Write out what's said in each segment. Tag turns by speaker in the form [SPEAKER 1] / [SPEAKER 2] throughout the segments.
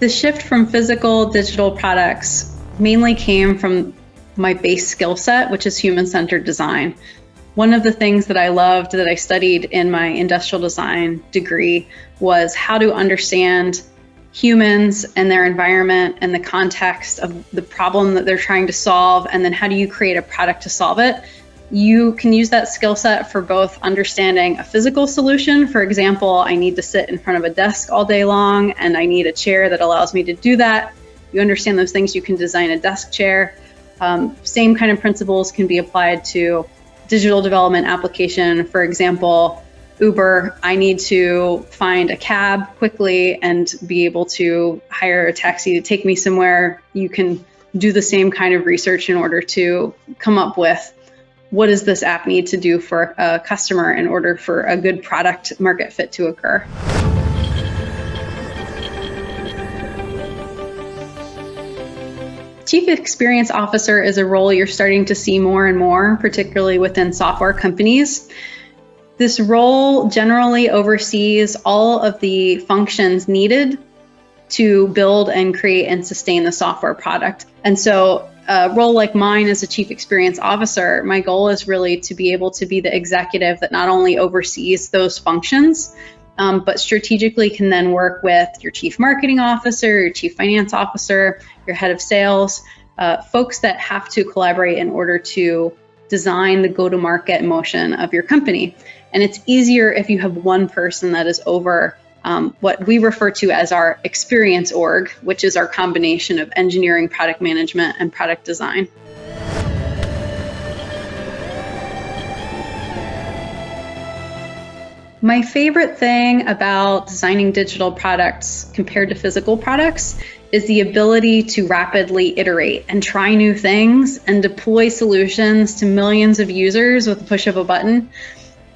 [SPEAKER 1] The shift from physical digital products mainly came from my base skill set, which is human-centered design. One of the things that I loved that I studied in my industrial design degree was how to understand humans and their environment and the context of the problem that they're trying to solve, and then how do you create a product to solve it. You can use that skill set for both understanding a physical solution. For example, I need to sit in front of a desk all day long and I need a chair that allows me to do that. You understand those things, you can design a desk chair. Same kind of principles can be applied to digital development application. For example, Uber, I need to find a cab quickly and be able to hire a taxi to take me somewhere. You can do the same kind of research in order to come up with what does this app need to do for a customer in order for a good product market fit to occur. Chief Experience Officer is a role you're starting to see more and more, particularly within software companies. This role generally oversees all of the functions needed to build and create and sustain the software product. And so a role like mine as a Chief Experience Officer, my goal is really to be able to be the executive that not only oversees those functions, but strategically can then work with your Chief Marketing Officer, your Chief Finance Officer, your Head of Sales, folks that have to collaborate in order to design the go-to-market motion of your company. And it's easier if you have one person that is over what we refer to as our experience org, which is our combination of engineering, product management, and product design. My favorite thing about designing digital products compared to physical products is the ability to rapidly iterate and try new things and deploy solutions to millions of users with the push of a button.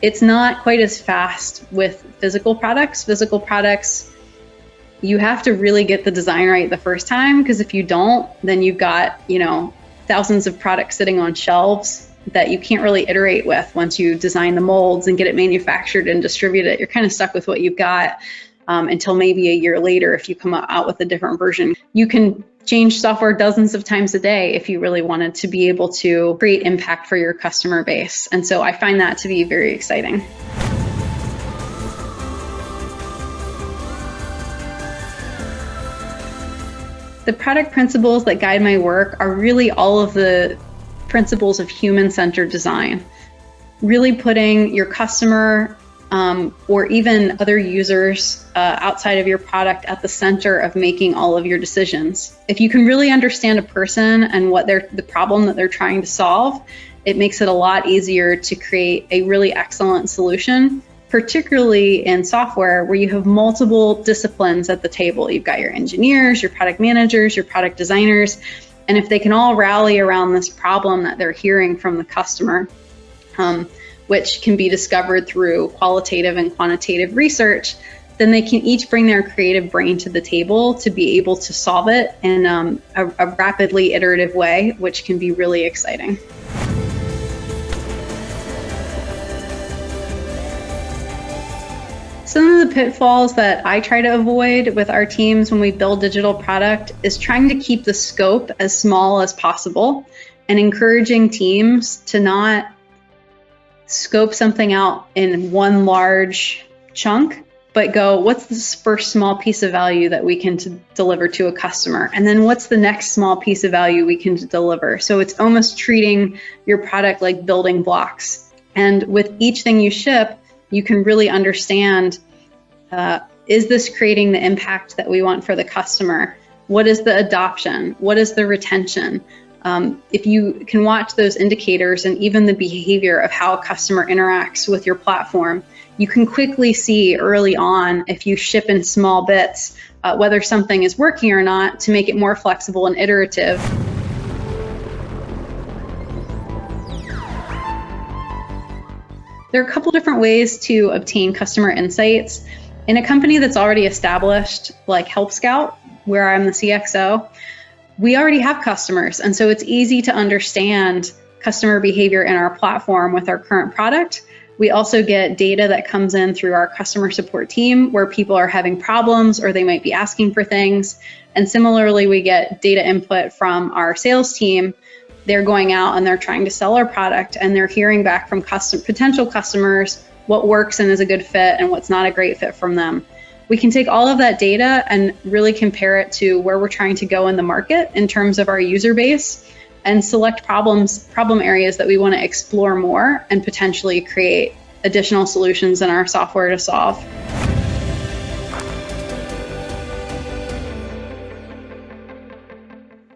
[SPEAKER 1] It's not quite as fast with physical products. Physical products, you have to really get the design right the first time, because if you don't, then you've got, thousands of products sitting on shelves that you can't really iterate with. Once you design the molds and get it manufactured and distribute it, you're kind of stuck with what you've got until maybe a year later if you come out with a different version. You can change software dozens of times a day if you really wanted to be able to create impact for your customer base. And so I find that to be very exciting. The product principles that guide my work are really all of the principles of human-centered design, really putting your customer or even other users outside of your product at the center of making all of your decisions. If you can really understand a person and what the problem that they're trying to solve, it makes it a lot easier to create a really excellent solution, particularly in software where you have multiple disciplines at the table. You've got your engineers, your product managers, your product designers, and if they can all rally around this problem that they're hearing from the customer, which can be discovered through qualitative and quantitative research, then they can each bring their creative brain to the table to be able to solve it in a rapidly iterative way, which can be really exciting. Some of the pitfalls that I try to avoid with our teams when we build digital product is trying to keep the scope as small as possible and encouraging teams to not scope something out in one large chunk, but go, what's this first small piece of value that we can deliver to a customer? And then what's the next small piece of value we can deliver? So it's almost treating your product like building blocks. And with each thing you ship, you can really understand, is this creating the impact that we want for the customer? What is the adoption? What is the retention? If you can watch those indicators and even the behavior of how a customer interacts with your platform, you can quickly see early on if you ship in small bits, whether something is working or not, to make it more flexible and iterative. There are a couple different ways to obtain customer insights. In a company that's already established, like Help Scout, where I'm the CXO, we already have customers. And so it's easy to understand customer behavior in our platform with our current product. We also get data that comes in through our customer support team where people are having problems or they might be asking for things. And similarly, we get data input from our sales team. They're going out and they're trying to sell our product and they're hearing back from potential customers what works and is a good fit and what's not a great fit from them. We can take all of that data and really compare it to where we're trying to go in the market in terms of our user base and select problem areas that we want to explore more and potentially create additional solutions in our software to solve.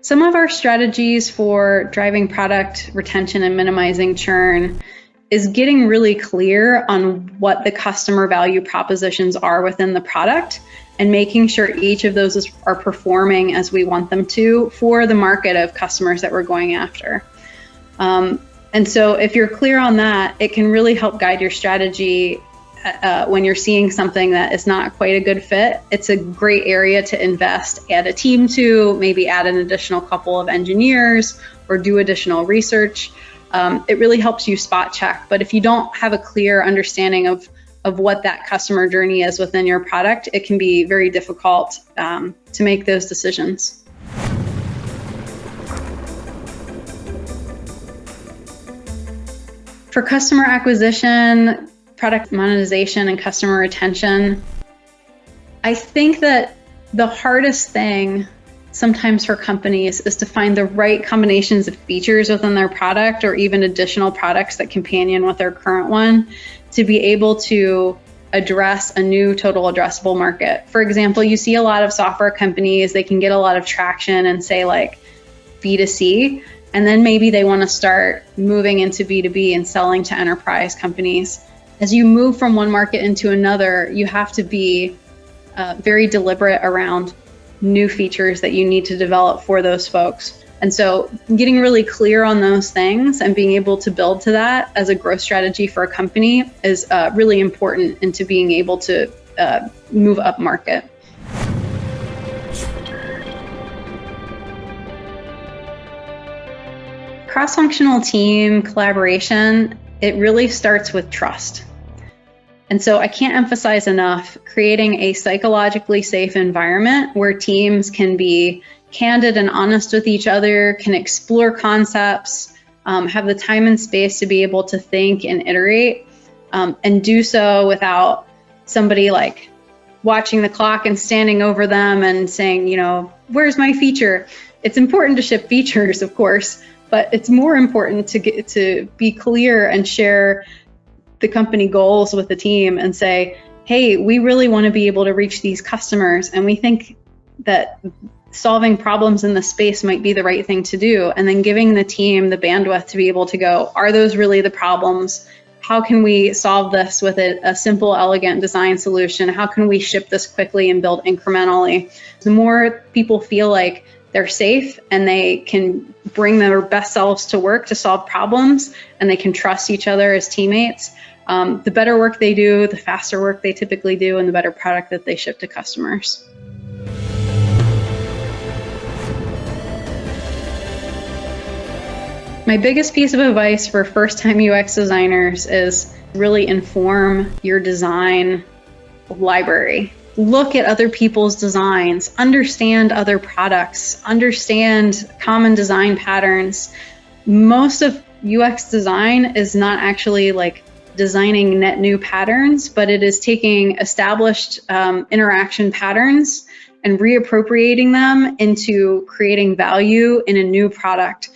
[SPEAKER 1] Some of our strategies for driving product retention and minimizing churn is getting really clear on what the customer value propositions are within the product and making sure each of those are performing as we want them to for the market of customers that we're going after. And so if you're clear on that, it can really help guide your strategy when you're seeing something that is not quite a good fit. It's a great area to invest, add a team to, maybe add an additional couple of engineers or do additional research. It really helps you spot check. But if you don't have a clear understanding of what that customer journey is within your product, it can be very difficult to make those decisions. For customer acquisition, product monetization, and customer retention, I think that the hardest thing sometimes for companies is to find the right combinations of features within their product or even additional products that companion with their current one to be able to address a new total addressable market. For example, you see a lot of software companies, they can get a lot of traction and say like B2C, and then maybe they want to start moving into B2B and selling to enterprise companies. As you move from one market into another, you have to be very deliberate around new features that you need to develop for those folks. And so getting really clear on those things and being able to build to that as a growth strategy for a company is really important into being able to move up market. Cross-functional team collaboration, it really starts with trust. And so I can't emphasize enough creating a psychologically safe environment where teams can be candid and honest with each other, can explore concepts, have the time and space to be able to think and iterate, and do so without somebody like watching the clock and standing over them and saying, you know, where's my feature? It's important to ship features, of course, but it's more important to be clear and share the company goals with the team and say, hey, we really want to be able to reach these customers, and we think that solving problems in the space might be the right thing to do. And then giving the team the bandwidth to be able to go, are those really the problems? How can we solve this with a simple, elegant design solution? How can we ship this quickly and build incrementally? The more people feel like they're safe and they can bring their best selves to work to solve problems and they can trust each other as teammates, the better work they do, the faster work they typically do, and the better product that they ship to customers. My biggest piece of advice for first-time UX designers is really inform your design library. Look at other people's designs, understand other products, understand common design patterns. Most of UX design is not actually like designing net new patterns, but it is taking established interaction patterns and reappropriating them into creating value in a new product.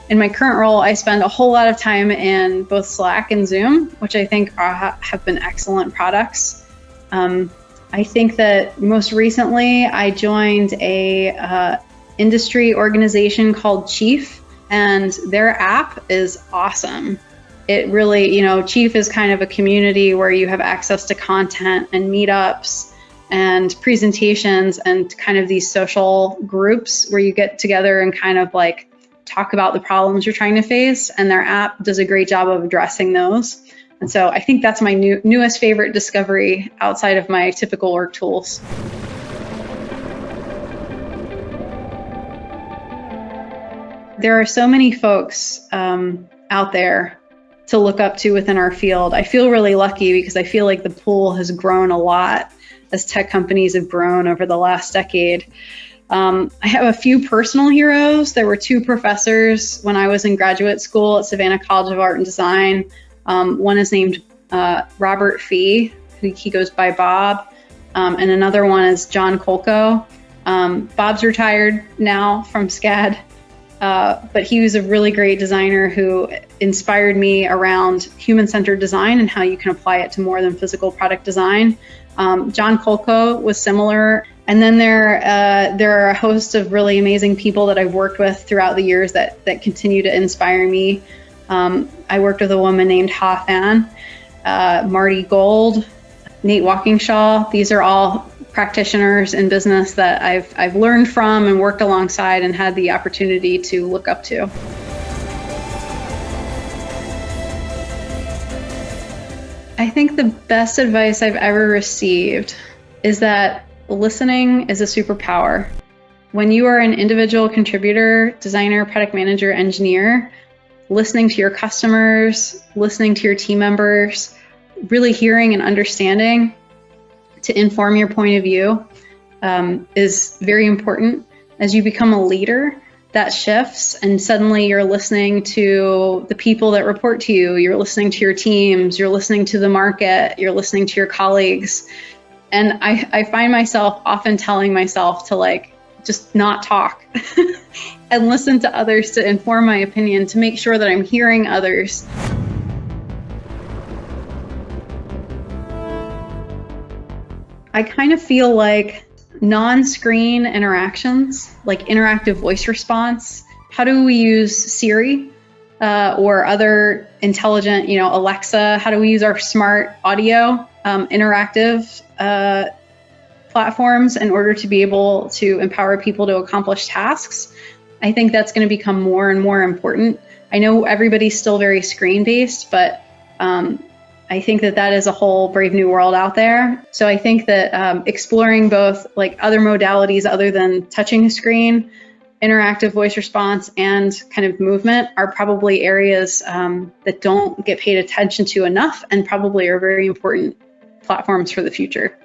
[SPEAKER 1] In my current role, I spend a whole lot of time in both Slack and Zoom, which I think have been excellent products. I think that most recently I joined a industry organization called Chief, and their app is awesome. It really, Chief is kind of a community where you have access to content and meetups and presentations and kind of these social groups where you get together and kind of like talk about the problems you're trying to face, and their app does a great job of addressing those. And so I think that's my newest favorite discovery outside of my typical work tools. There are so many folks out there to look up to within our field. I feel really lucky because I feel like the pool has grown a lot as tech companies have grown over the last decade. I have a few personal heroes. There were two professors when I was in graduate school at Savannah College of Art and Design. One is named Robert Fee, he goes by Bob, and another one is John Kolko. Bob's retired now from SCAD, but he was a really great designer who inspired me around human-centered design and how you can apply it to more than physical product design. John Kolko was similar. And then there are a host of really amazing people that I've worked with throughout the years that continue to inspire me. I worked with a woman named Ha Fan, Marty Gold, Nate Walkingshaw. These are all practitioners in business that I've learned from and worked alongside and had the opportunity to look up to. I think the best advice I've ever received is that listening is a superpower. When you are an individual contributor, designer, product manager, engineer, listening to your customers, listening to your team members, really hearing and understanding to inform your point of view is very important. As you become a leader, that shifts and suddenly you're listening to the people that report to you, you're listening to your teams, you're listening to the market, you're listening to your colleagues. And I find myself often telling myself to just not talk and listen to others to inform my opinion, to make sure that I'm hearing others. I kind of feel like non-screen interactions, like interactive voice response. How do we use Siri or other intelligent, Alexa? How do we use our smart audio interactive platforms in order to be able to empower people to accomplish tasks? I think that's going to become more and more important. I know everybody's still very screen-based, but I think that is a whole brave new world out there. So I think that exploring both other modalities other than touching a screen, interactive voice response, and kind of movement are probably areas that don't get paid attention to enough and probably are very important platforms for the future.